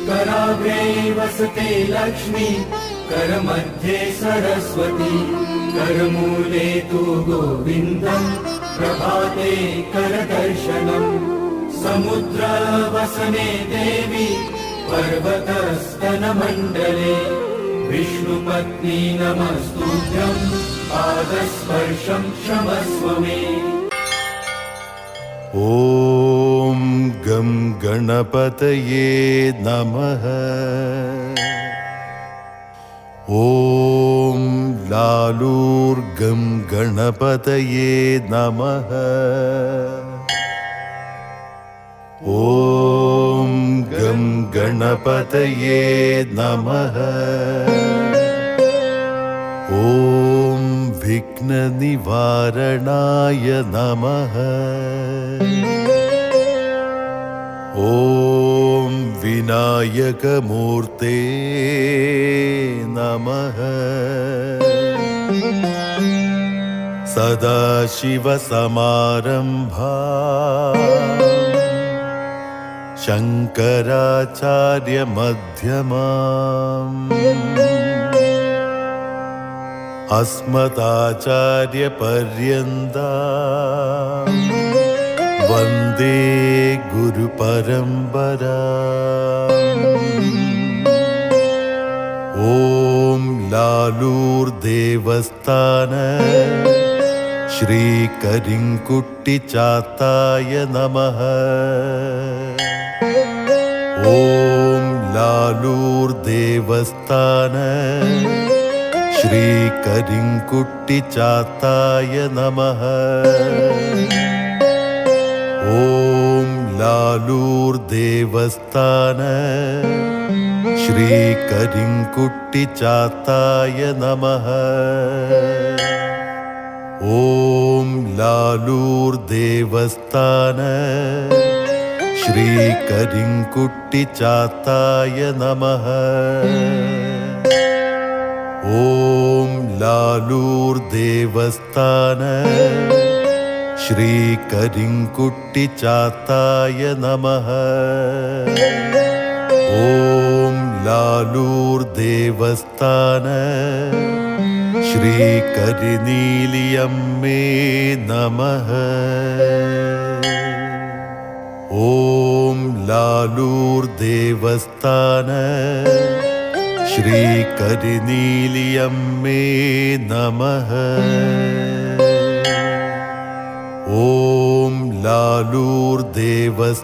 कराग्रे वसते लक्ष्मी, करमध्ये सरस्वती, करमूले तु गोविन्दम्, प्रभाते करदर्शनम्। समुद्रवसने देवी, पर्वतस्तनमण्डले, विष्णुपत्नी नमस्तुभ्यम्, पादस्पर्शं क्षमस्व मे। ॐ गं गणपतये नमः। ॐ लालूर्गं गणपतये नमः। ॐ गं गणपतये नमः। ॐ विघ्ननिवारणाय नमः। ॐ विनायकमूर्ते नमः। सदाशिवसमारम्भाम् शङ्कराचार्यमध्यमाम् अस्मदाचार्यपर्यन्ताम् वन्दे गुरुपरम्पराम्। ॐ लालूर्देवस्थान श्रीकरिङ्कुट्टिचात्ताय नमः। ॐ लालूर्देवस्थान श्रीकरिङ्कुट्टिचात्ताय नमः। ॐ लालूर्देवस्थान श्रीकरिङ्कुट्टिचात्ताय नमः। ॐ लालूर्देवस्थान श्रीकरिङ्कुट्टिचात्ताय नमः। ॐ लालूर्देवस्थान श्रीकरिङ्कुट्टिचात्ताय नमः। ॐ लालूर्देवस्थान श्रीकरिनीलियम्मे नमः। ॐ लालूर्देवस्थान श्रीकरिनीलियम्मे नमः। ॐ लालूर्देवस्थान